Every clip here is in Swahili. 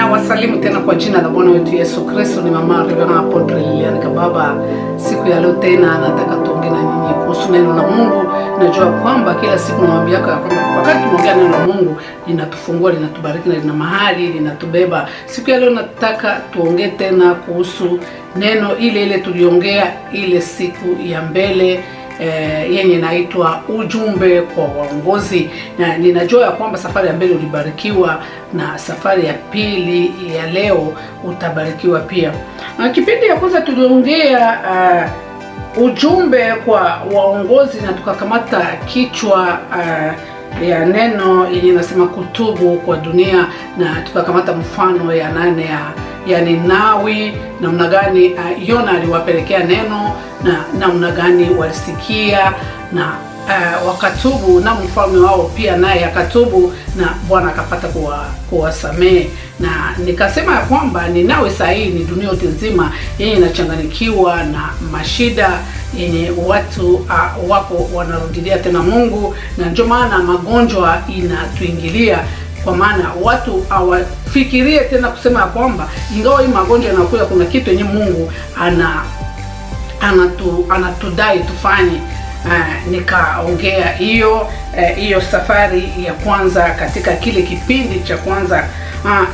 Na wasalimu tena kwa jina la Bwana wetu Yesu Kristo. Ni mama Reverend Apotre Lilian Kababa. Siku ya leo tena nataka tuongee na nyinyi kuhusu neno la Mungu. Najua kwamba kila siku nawaambia kwamba wakati tunaongea neno la Mungu linatufungua, linatubariki na lina mahali linatubeba. Siku ya leo nataka tuongee tena kuhusu neno ile tuliongea ile siku ya mbele, yenye inaitwa ujumbe kwa waongozi. Na ninajua kwamba safari ya mbele ulibarikiwa na safari ya pili ya leo utabarikiwa pia. Kipindi ya kwanza tuliongea ujumbe kwa waongozi na tukakamata kichwa ya neno yenye inasema kutubu kwa dunia, na tukakamata mfano ya nane ya Ninawi, namna gani Yona aliwapelekea neno na namna gani walisikia na wakatubu, na mfalme wao pia naye akatubu na Bwana akapata kuwasamehe. Na nikasema ya kwamba Ninawi saa hii ni dunia yote nzima yenye inachanganikiwa na mashida yenye watu wako wanarudilia tena Mungu, na ndio maana magonjwa inatuingilia, kwa maana watu hawafikirie tena kusema ya kwamba ingawa hii magonjwa yanakuja kuna kitu yenye Mungu anatudai tufanye. Nikaongea hiyo safari ya kwanza katika kile kipindi cha kwanza.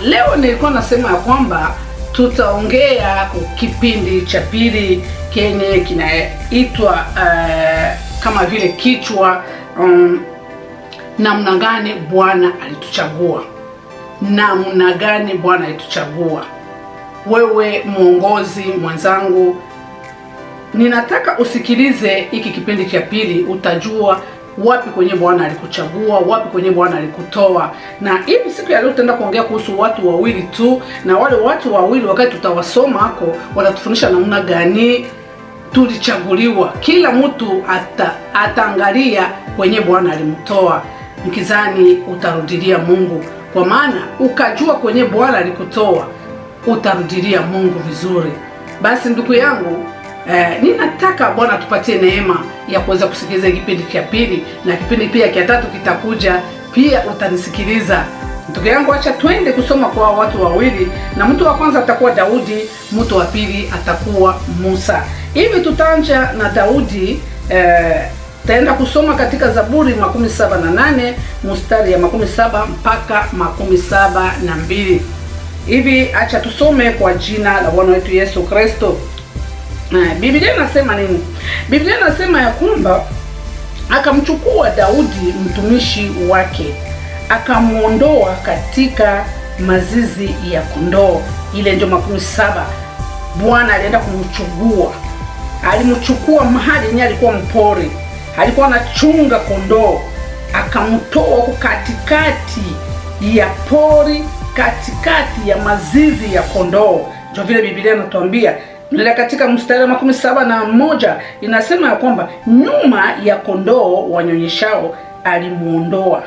Leo nilikuwa nasema ya kwamba tutaongea kipindi cha pili kenye kinaitwa kama vile kichwa namna gani Bwana alituchagua. Namna gani Bwana alituchagua. Wewe mwongozi mwenzangu, ninataka usikilize hiki kipindi cha pili, utajua wapi kwenye Bwana alikuchagua, wapi kwenye Bwana alikutoa. Na hivi siku ya leo tutaenda kuongea kuhusu watu wawili tu, na wale watu wawili wakati tutawasoma hako wanatufundisha namna gani tulichaguliwa. Kila mtu ataangalia kwenye Bwana alimtoa. Mkizani utarudilia Mungu, kwa maana ukajua kwenye Bwana alikutoa utarudilia Mungu vizuri. Basi ndugu yangu, ninataka Bwana tupatie neema ya kuweza kusikiliza kipindi cha pili, na kipindi pia cha tatu kitakuja pia utanisikiliza. Ndugu yangu, acha twende kusoma kwa watu wawili, na mtu wa kwanza atakuwa Daudi, mtu wa pili atakuwa Musa. Hivi tutaanza na Daudi. Taenda kusoma katika Zaburi 78 mstari ya 17 mpaka 72. Hivi acha tusome kwa jina la Bwana wetu Yesu Kristo. Biblia inasema nini? Biblia inasema ya kwamba akamchukua Daudi mtumishi wake, akamuondoa katika mazizi ya kondoo. Ile ndio 17. Bwana alienda kumchukua. Alimchukua mahali yenye alikuwa mpori, alikuwa anachunga kondoo, akamtoa huko katikati ya pori, katikati ya mazizi ya kondoo. Ndio vile Biblia inatuambia nile katika mstari wa 71 inasema ya kwamba nyuma ya kondoo wanyonyeshao alimuondoa,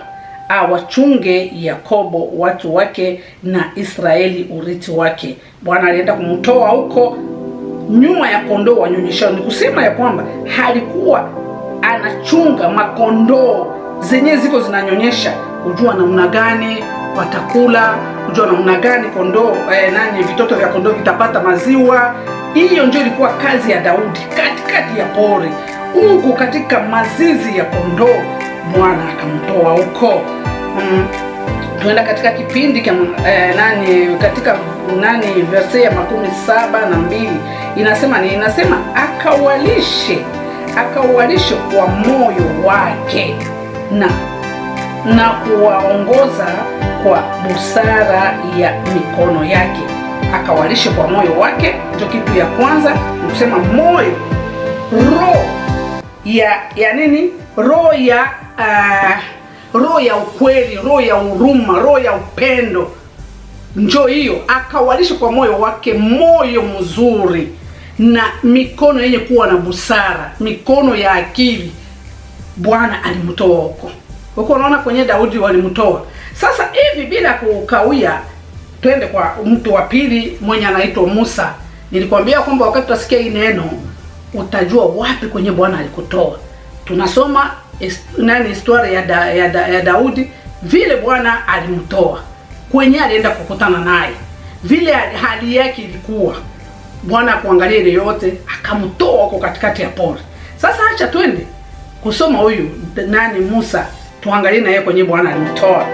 awachunge Yakobo watu wake na Israeli urithi wake. Bwana alienda kumtoa huko nyuma ya kondoo wanyonyeshao. Ni kusema ya kwamba halikuwa anachunga makondoo zenye ziko zinanyonyesha, kujua namna gani watakula, kujua namna gani kondoo vitoto vya kondoo vitapata maziwa. Hiyo ndio ilikuwa kazi ya Daudi katikati ya pori huko, katika mazizi ya kondoo. Bwana akamtoa huko. Tuenda katika kipindi katika verse ya 72 inasema ni akawalishe kwa moyo wake na kuwaongoza kwa busara ya mikono yake. Akawalishe kwa moyo wake, ndio kitu ya kwanza. Ni kusema moyo, roho ya nini? Roho ya ukweli, roho ya huruma, roho ya upendo. Njoo hiyo, akawalishe kwa moyo wake, moyo mzuri na mikono yenye kuwa na busara, mikono ya akili. Bwana alimtoa huko. Unaona kwenye Daudi walimtoa. Sasa hivi bila kukawia, twende kwa mtu wa pili mwenye anaitwa Musa. Nilikwambia kwamba wakati tutasikia hii neno utajua wapi kwenye Bwana alikutoa. Tunasoma historia ya Daudi, vile Bwana alimtoa, kwenye alienda kukutana naye. vile hali yake ilikuwa, Bwana kuangalia ile yote akamtoa huko katikati ya pori. Sasa acha twende kusoma huyu nani Musa, tuangalie na yeye kwenye Bwana alimtoa.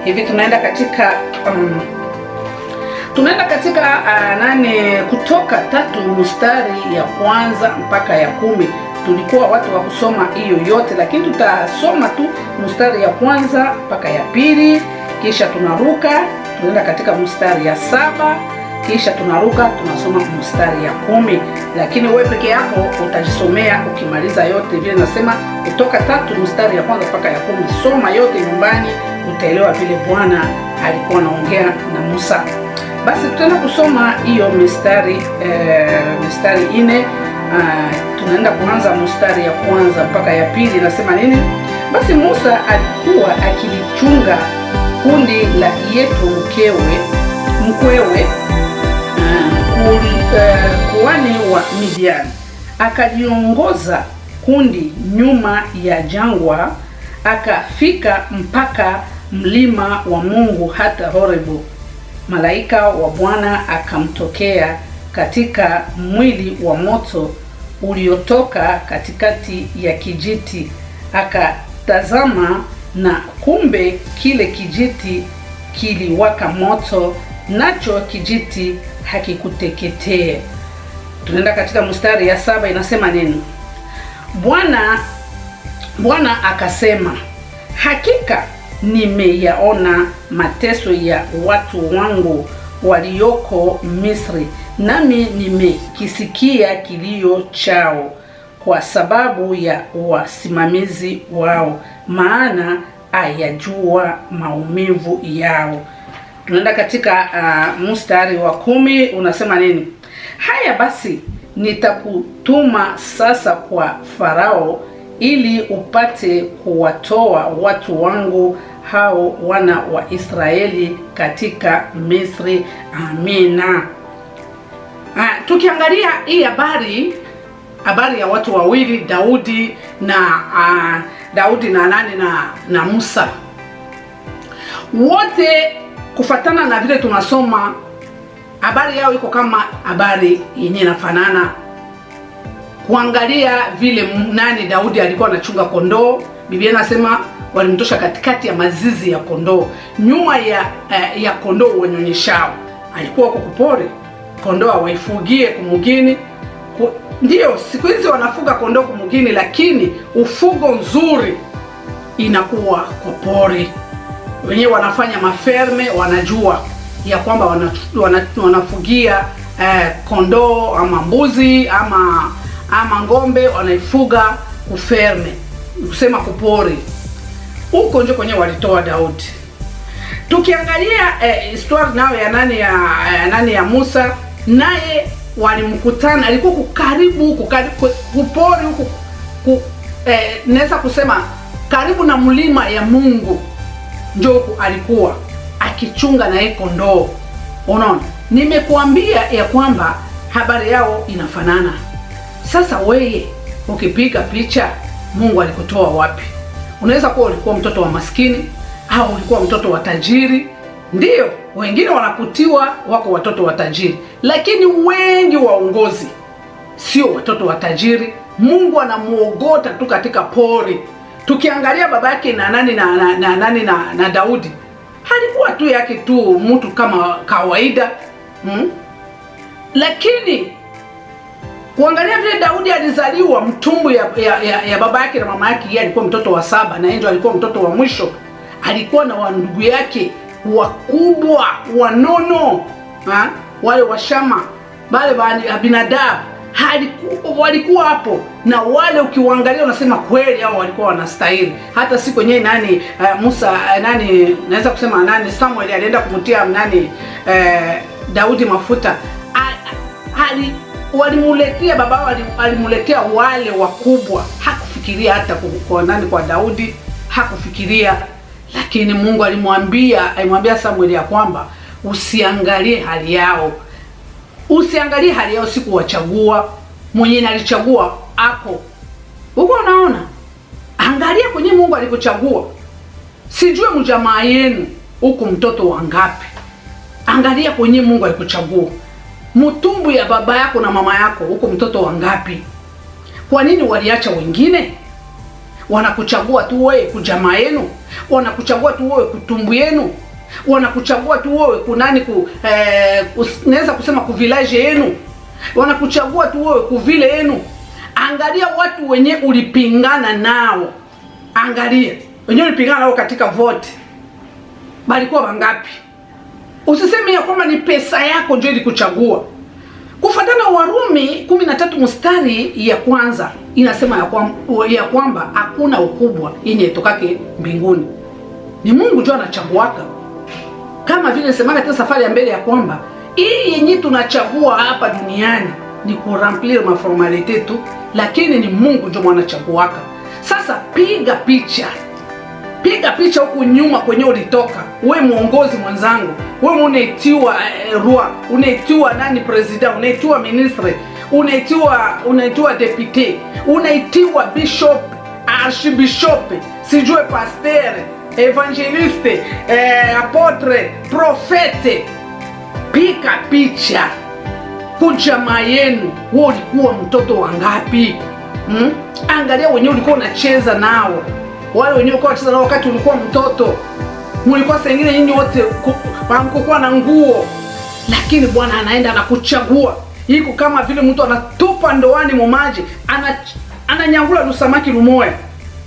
Hivi tunaenda katika Kutoka 3 mstari ya kwanza mpaka ya 10. Tulikuwa watu wa kusoma hiyo yote, lakini tutasoma tu mstari ya kwanza mpaka ya 2, kisha tunaruka tunaenda katika mstari ya 7, kisha tunaruka tunasoma mstari ya 10. Lakini wewe peke yako utajisomea ukimaliza yote. Vile nasema Kutoka 3 mstari ya kwanza mpaka ya 10. Soma yote nyumbani, utaelewa vile Bwana alikuwa anaongea na Musa. Basi tutaenda kusoma hiyo mistari 4. Tunaenda kuanza mstari ya kwanza mpaka ya 2. Nasema nini? Basi Musa alikuwa akilichunga kundi la Yetro mkwewe kuhani wa Midian. Akaliongoza kundi nyuma ya jangwa, akafika mpaka mlima wa Mungu hata Horebu. Malaika wa Bwana akamtokea katika mwili wa moto uliotoka katikati ya kijiti. Akatazama, na kumbe kile kijiti kiliwaka moto, nacho kijiti hakikuteketea. Tunaenda katika mstari ya 7, inasema nini? Bwana akasema, hakika nimeyaona mateso ya watu wangu walioko Misri, nami nimekisikia kilio chao kwa sababu ya wasimamizi wao, maana ayajua maumivu yao. Tunaenda katika mstari wa 10, unasema nini? Haya basi, nitakutuma sasa kwa Farao ili upate kuwatoa watu wangu hao wana wa Israeli katika Misri. Amina. Tukiangalia hii habari ya watu wawili, Daudi na Musa, wote kufatana na vile tunasoma habari yao iko kama habari yenye inafanana. Kuangalia vile Daudi alikuwa anachunga kondoo, Biblia inasema walimtosha katikati ya mazizi ya kondoo, nyuma ya kondoo wanyonyeshao. Alikuwa kwa kupori kondoo waifugie kumugini. Ndio siku hizi wanafuga kondoo kumugini, lakini ufugo nzuri inakuwa kwa pori. Wenyewe wanafanya maferme, wanajua ya kwamba wanafugia kondoo ama mbuzi ama ngombe, wanaifuga kuferme, kusema kupori. Huko ndio kwenye walitoa Daudi. Tukiangalia story nao ya ya Musa, naye walimkutana, alikuwa karibu kupori huko, naweza kusema karibu na mlima ya Mungu, ndio alikuwa akichunga na yeye kondoo. Unaona, nimekuambia ya kwamba habari yao inafanana. Sasa wewe ukipiga picha, Mungu alikutoa wapi? Unaweza kuwa ulikuwa mtoto wa maskini au ulikuwa mtoto wa tajiri. Ndio, wengine wanakutiwa wako watoto wa tajiri, lakini wengi waongozi sio watoto wa tajiri. Mungu anamuogota tu katika pori. Tukiangalia babake na Daudi, halikuwa tu yake tu mtu kama kawaida. Lakini kuangalia vile Daudi alizaliwa mtumbu ya baba yake na mama yake, yeye alikuwa mtoto wa 7 na yeye alikuwa mtoto wa mwisho. Alikuwa na wandugu yake wakubwa wanono, wale washama, wale Abinadab, walikuwa hapo, na wale ukiwaangalia unasema kweli hao walikuwa wanastahili. Hata siku yenyewe Musa naweza kusema Samuel alienda kumtia Daudi mafuta, walimuletea baba, alimuletea wale wakubwa. Hakufikiria hata kwa Daudi, hakufikiria. Lakini Mungu alimwambia Samuel ya kwamba usiangalie hali yao. Usiangalie hali yao, sikuwachagua, mwenyewe alichagua hapo. Uko unaona? Angalia kwenye Mungu alikuchagua. Sijue mjamaa yenu huko mtoto wangapi. Angalia kwenye Mungu alikuchagua. Mtumbu ya baba yako na mama yako huko mtoto wangapi? Kwa nini waliacha wengine? Wanakuchagua tu wewe kujamaa yenu, wanakuchagua tu wewe kutumbu yenu, wanakuchagua tu wewe kunani naweza kusema ku village yenu, wanakuchagua tu wewe ku vile yenu. Angalia watu wenye ulipingana nao, angalia wenye ulipingana nao katika vote, balikuwa wangapi? Usiseme ya kwamba ni pesa yako ndio ilikuchagua. Kufuatana Warumi 13 mstari ya kwanza inasema ya kwamba hakuna ukubwa yenye itokake mbinguni. Ni Mungu ndio anachaguaka. Kama vile semanga tena safari ya mbele ya kwamba hii yenye tunachagua hapa duniani ni kuremplir maformalite tu, lakini ni Mungu ndio anachaguaka. Sasa piga picha huku nyuma kwenye ulitoka. We muongozi mwanzangu, we unaitiwa roi, unaitiwa nani president, unaitiwa ministre, unaitiwa depute, unaitiwa bishop, archbishop, sijue pasteur, evangeliste, apotre, profete. Piga picha kujamaa yenu, wewe ulikuwa mtoto wangapi? Angalia wenyewe ulikuwa unacheza nao, wale wenyewe ulikuwa unacheza nao wakati ulikuwa mtoto. Mlikuwa sengine nyinyi wote hamkuwa na nguo, lakini Bwana anaenda anakuchagua. Iko kama vile mtu anatupa ndoani mmaji, ananyangula samaki lumoya.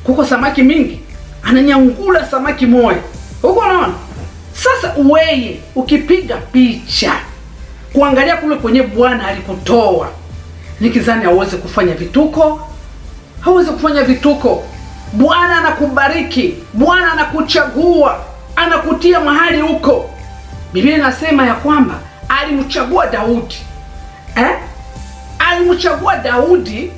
Kuko samaki mingi, ananyangula samaki moja. Uko unaona? Sasa wewe ukipiga picha kuangalia kule kwenye Bwana alikutoa, nikizani hauwezi kufanya vituko, hauwezi kufanya vituko. Bwana anakubariki, Bwana anakuchagua, anakutia mahali huko. Biblia inasema ya kwamba alimchagua Daudi. Alimchagua Daudi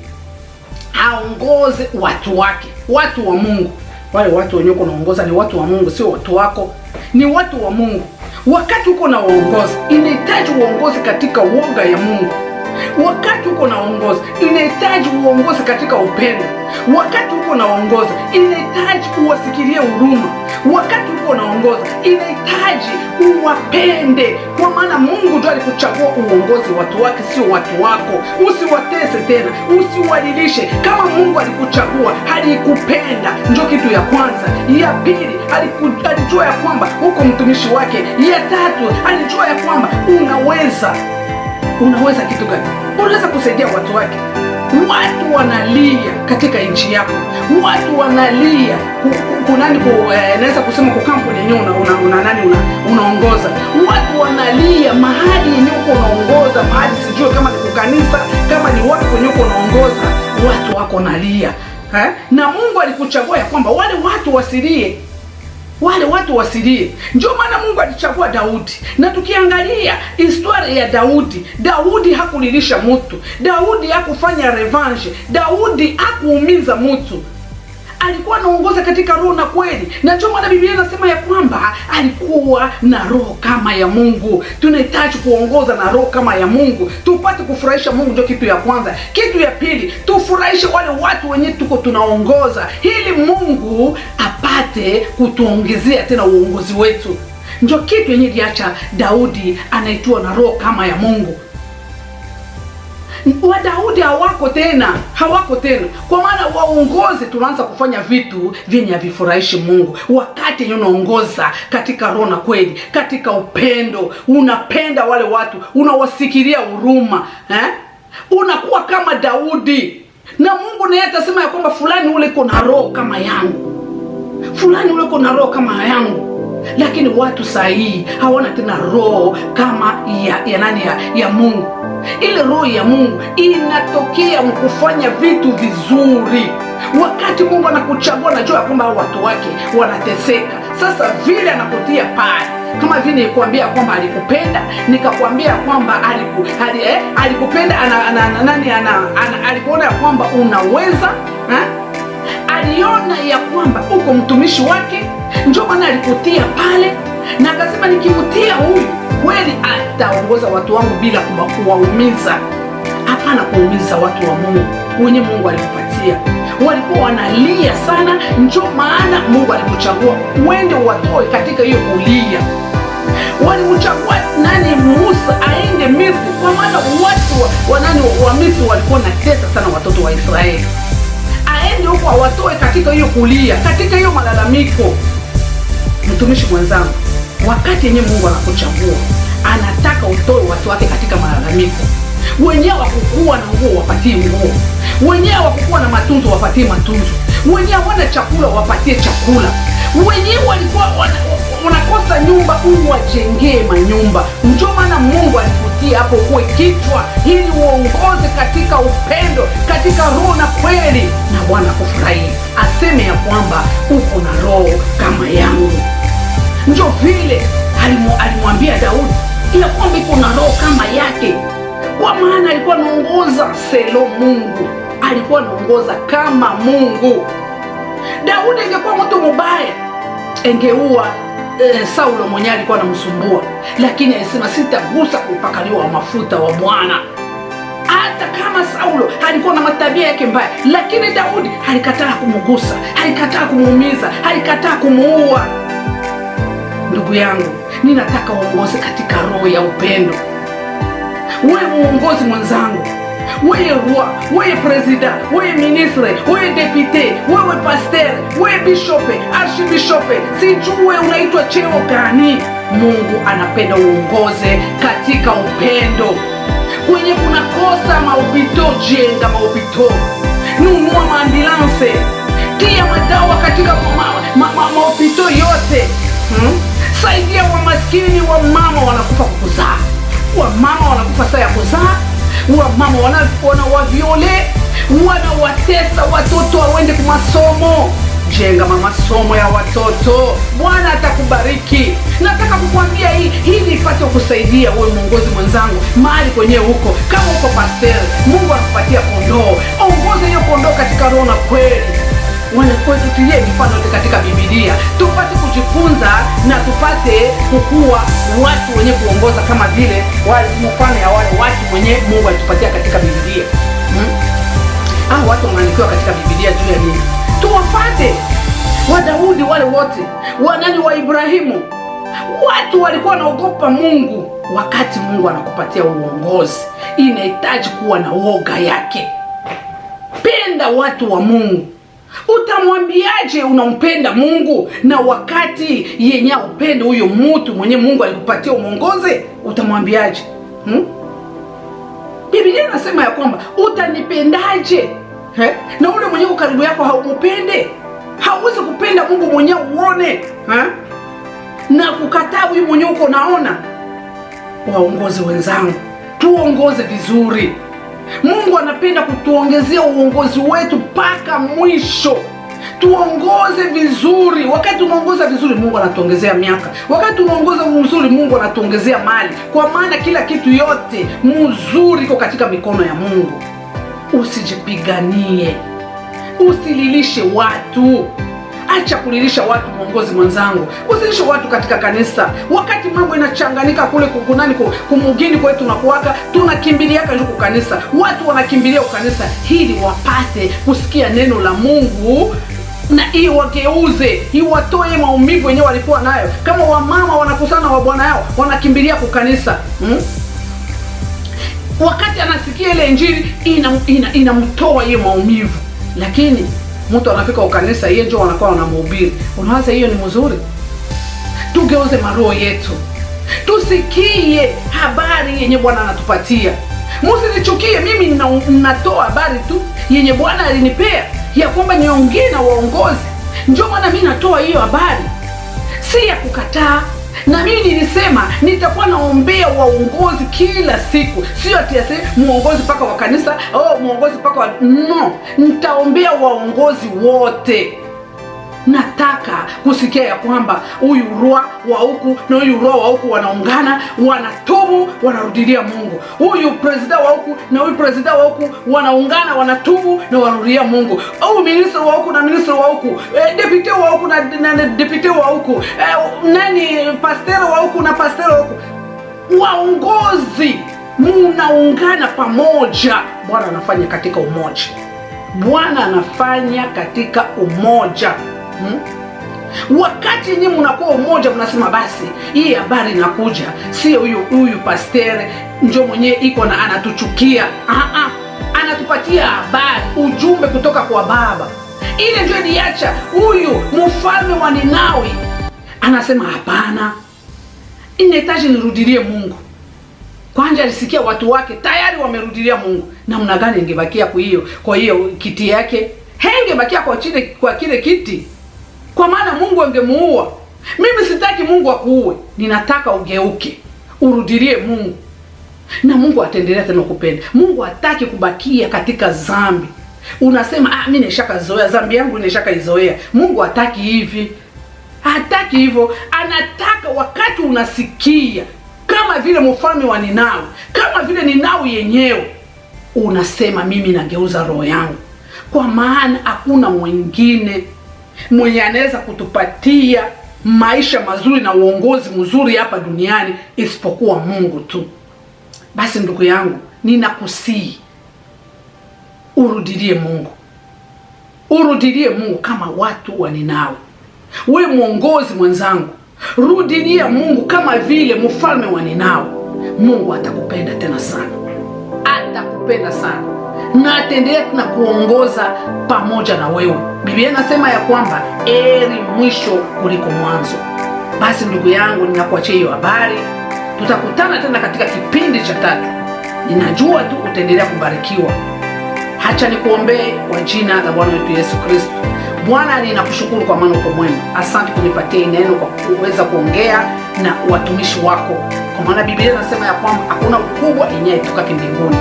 aongoze watu wake, watu wa Mungu. Wale watu wenyewe unaongoza ni watu wa Mungu, sio watu wako, ni watu wa Mungu. Wakati uko na uongozi, inahitaji uongozi katika uoga ya Mungu. Wakati uko na uongozi, inahitaji uongozi katika upendo. Wakati uko na uongozi, inahitaji uwasikilie huruma. Wakati uko na uongozi, inahitaji uwapende, kwa maana Mungu ndiye alikuchagua uongozi watu wake, sio watu wako. Usiwatese tena, usiwadilishe. Kama Mungu alikuchagua, alikupenda, ndio kitu ya kwanza. Ya pili, alijua ya kwamba uko mtumishi wake. Ya tatu, alijua ya kwamba unaweza kitu gani? Unaweza kusaidia watu wake. Watu wanalia katika nchi yako, watu wanalia naweza kusema kwa kampuni yenyewe unaongoza. Watu wanalia mahali yenyewe uko unaongoza, mahali sijue kama ni kanisa, kama ni watu wenyewe uko unaongoza, watu wako wanalia. Na Mungu alikuchagua ya kwamba wale watu wasilie. Ndio maana Mungu alichagua Daudi. Na tukiangalia historia ya Daudi hakulilisha mtu. Daudi hakufanya revenge. Daudi hakuumiza mtu. Alikuwa anaongoza katika roho na kweli. Na ndio maana Biblia inasema ya kwamba alikuwa na roho kama ya Mungu. Tunahitaji kuongoza na roho kama ya Mungu, tupate kufurahisha Mungu. Ndio kitu ya kwanza. Kitu ya pili, tufurahishe wale watu wenye tunaongoza, ili Mungu apate kutuongezea tena uongozi wetu. Ndio kitu yenye liacha Daudi anaitwa na roho kama ya Mungu. Wa Daudi hawako tena, kwa maana waongozi tunaanza kufanya vitu vyenye havifurahishi Mungu. Wakati unaongoza katika roho na kweli, katika upendo, unapenda wale watu, unawasikilia huruma, unakuwa kama Daudi. Na Mungu naye atasema ya kwamba fulani ule uko na roho kama yangu, fulani ule uko na roho kama yangu. Lakini watu sahihi hawana tena roho kama ya Mungu. Ile roho ya Mungu inatokea mkufanya vitu vizuri. Wakati Mungu anakuchagua, najua kwamba watu wake wanateseka. Sasa vile anakutia pale, kama vile nilikwambia kwamba alikupenda, nikakwambia kwamba alikupenda, alikuona ya kwamba unaweza, aliona ya kwamba uko mtumishi wake, ndio maana alikutia pale, na akasema nikimtia huyu kweli ataongoza watu wangu bila kuwaumiza. Hapana kuumiza watu wa Mungu wenye Mungu alikupatia. Walikuwa wanalia sana, ndio maana Mungu alikuchagua uende watoe katika hiyo kulia. Walimchagua na nani Musa aende Misri, kwa maana watu wa Misri walikuwa natesa sana watoto wa Israeli. Aende huko awatoe katika hiyo kulia, katika hiyo malalamiko. Mtumishi mwenzangu, wakati yenyewe Mungu anakuchagua, anataka utoe watu wake katika malalamiko. Wenyewe wakukuwa na nguo wapatie nguo, wenyewe wakukuwa na matunzo wapatie matunzo, wenyewe wana chakula wapatie chakula, wenyewe walikuwa wanakosa nyumba uwajengee manyumba. Ndio maana Mungu alikutia hapo kuwe kichwa, ili uongoze katika upendo, katika roho na kweli, na Bwana kufurahia, aseme ya kwamba uko na roho kama yangu. Ndio vile alimwambia Daudi ya kwamba iko na roho kama yake, kwa maana alikuwa anaongoza selo Mungu, alikuwa anaongoza kama Mungu. Daudi ingekuwa mtu mbaya, engeua Saulo mwenyewe alikuwa anamsumbua, lakini alisema sitagusa kupakaliwa wa mafuta wa Bwana. Hata kama Saulo alikuwa na matabia yake mbaya, lakini Daudi alikataa kumugusa, alikataa kumuumiza, alikataa kumuua. Ndugu yangu, ninataka uongoze katika roho ya upendo. Wewe muongozi mwenzangu, wewe roi, wewe president, wewe ministre, wewe depute, wewe pasteur, wewe bishope, archibishope, sijue unaitwa cheo gani, Mungu anapenda uongoze katika upendo. Kwenye kuna kosa maupito, jenga maupito, nunua maambulanse, tia madawa katika maupito yote. Saidia wa maskini, wa mama wanakufa kuzaa, wa mama wanakufa saa ya kuzaa, wa mama wanawaviole, wanawatesa watoto waende kwa masomo. Jenga masomo ya watoto, Bwana atakubariki. Nataka kukwambia hili ipate kusaidia wewe muongozi mwenzangu mahali kwenye huko. Kama uko pastor, Mungu anakupatia kondoo, ongoza hiyo kondoo katika roho na kweli. Kwetu tulie mifano yote katika Biblia, tupate kujifunza na tupate kukua watu wenye kuongoza kama vile wale mfano ya wale watu wenye Mungu alitupatia katika Biblia. Watu wanaandikiwa katika Biblia juu ya nini? Tuwafate wa Daudi, wale wote wanani wa Ibrahimu. Watu walikuwa wanaogopa Mungu. Wakati Mungu anakupatia uongozi, inahitaji kuwa na woga yake. Penda watu wa Mungu. Utamwambiaje unampenda Mungu na wakati yenye upende huyo mtu mwenye Mungu alikupatia uongoze? Utamwambiaje? Biblia inasema ya kwamba utanipendaje na ule mwenye karibu yako haumupende? Hauwezi kupenda Mungu mwenye uone na kukataa huyu mwenye uko naona. Waongozi wenzangu, tuongoze vizuri. Mungu anapenda kutuongezea uongozi wetu mpaka mwisho. Tuongoze vizuri. Wakati tunaongoza vizuri, Mungu anatuongezea miaka. Wakati tunaongoza vizuri, Mungu anatuongezea mali, kwa maana kila kitu yote mzuri iko katika mikono ya Mungu. Usijipiganie, usililishe watu. Acha kulilisha watu, muongozi mwenzangu. Usilishe watu katika kanisa. Wakati mambo inachanganika kule kukunani kumugini kwetu na kuwaka, tunakimbilia kajuku kanisa. Watu wanakimbilia kanisa ili wapate kusikia neno la Mungu na wageuze, watoe maumivu yenyewe walikuwa nayo. Kama wamama wanakusana wa bwana yao, wanakimbilia kukanisa. Wakati anasikia ile injili inamtoa hiyo maumivu. Lakini mtu anafika ukanisa, yeye ndio wanakuwa wanamhubiri. Unawaza hiyo ni mzuri? Tugeuze maroho yetu, tusikie habari yenye Bwana anatupatia. Msinichukie, mimi ninatoa habari tu yenye Bwana alinipea ya kwamba niongee na waongozi. Ndio maana mimi natoa hiyo habari, si ya kukataa. Na mimi nilisema nitakuwa naombea waongozi kila siku, sio ati muongozi paka wa kanisa au muongozi paka wa no, nitaombea waongozi wote. Nataka kusikia ya kwamba huyu roho wa huku na huyu roho wa huku wanaungana, wanatubu, wanarudilia Mungu. Huyu president wa huku na huyu president wa huku wanaungana, wanatubu na wanarudilia Mungu. Au minister wa huku na minister wa huku, deputy wa huku na deputy wa huku, pastor wa huku na pastor wa huku. Waongozi munaungana pamoja. Bwana anafanya katika umoja. Bwana anafanya katika umoja. Wakati nyinyi mnakuwa umoja, mnasema basi hii habari inakuja, sio huyu pastor ndio mwenyewe iko na anatuchukia. Anatupatia habari, ujumbe kutoka kwa Baba. Ile ndio iliacha huyu mfalme wa Ninawi anasema hapana, inahitaji nirudilie Mungu. Kwanza alisikia watu wake tayari wamerudilia Mungu. Namna gani ingebakia kwa hiyo kiti yake? Hengebakia kwa kile kiti. Kwa maana Mungu angemuua. Mimi sitaki Mungu akuue. Ninataka ugeuke, urudilie Mungu. Na Mungu ataendelea tena kupenda. Mungu hataki kubakia katika dhambi. Unasema mimi nishakazoea dhambi yangu, nishakaizoea. Mungu hataki hivi. Hataki hivyo. Anataka wakati unasikia kama vile mfalme wa Ninawi, kama vile Ninawi yenyewe, unasema mimi nageuza roho yangu, kwa maana hakuna mwingine mwenye anaweza kutupatia maisha mazuri na uongozi mzuri hapa duniani isipokuwa Mungu tu. Basi ndugu yangu, ninakusihi urudilie Mungu. Urudilie Mungu kama watu wa Ninawi. We mwongozi mwenzangu, rudilia Mungu kama vile mfalme wa Ninawi. Mungu atakupenda tena sana. Atakupenda sana. Na ataendelea na kuongoza pamoja na wewe. Biblia inasema ya kwamba heri mwisho kuliko mwanzo. Basi ndugu yangu, ninakuachia hiyo habari. Tutakutana tena katika kipindi cha 3. Ninajua tu utaendelea kubarikiwa. Hacha nikuombee kwa jina la Bwana wetu Yesu Kristo. Bwana, ninakushukuru kwa maana uko mwema. Asante kunipatia neno kwa kuweza kuongea na watumishi wako. Kwa maana Biblia inasema ya kwamba hakuna ukubwa inayetoka mbinguni.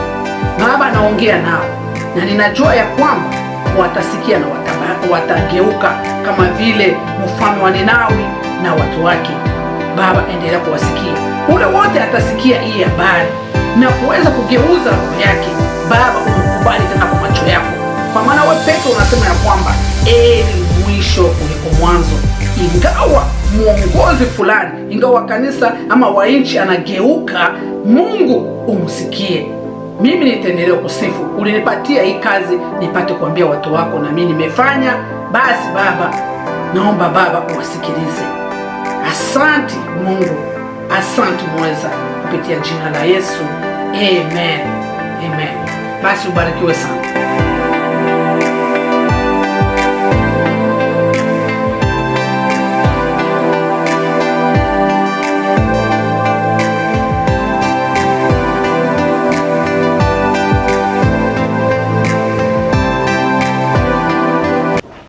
Baba, naongea nao na ninajua ya kwamba watasikia na watageuka kama vile mfalme wa Ninawi na watu wake. Baba, endelea kuwasikia. Ule wote atasikia hii habari na kuweza kugeuza roho yake. Baba, umkubali tena kwa macho yako. Kwa maana wewe pekee unasema ya kwamba heri mwisho kuliko mwanzo. Ingawa muongozi fulani, ingawa kanisa ama wa nchi anageuka, Mungu umsikie. Mimi nitaendelea kusifu. Ulinipatia hii kazi nipate kuambia watu wako, na mimi nimefanya. Basi Baba, naomba Baba uwasikilize. Asante Mungu. Asante mweza, kupitia jina la Yesu. Amen. Amen. Basi ubarikiwe sana.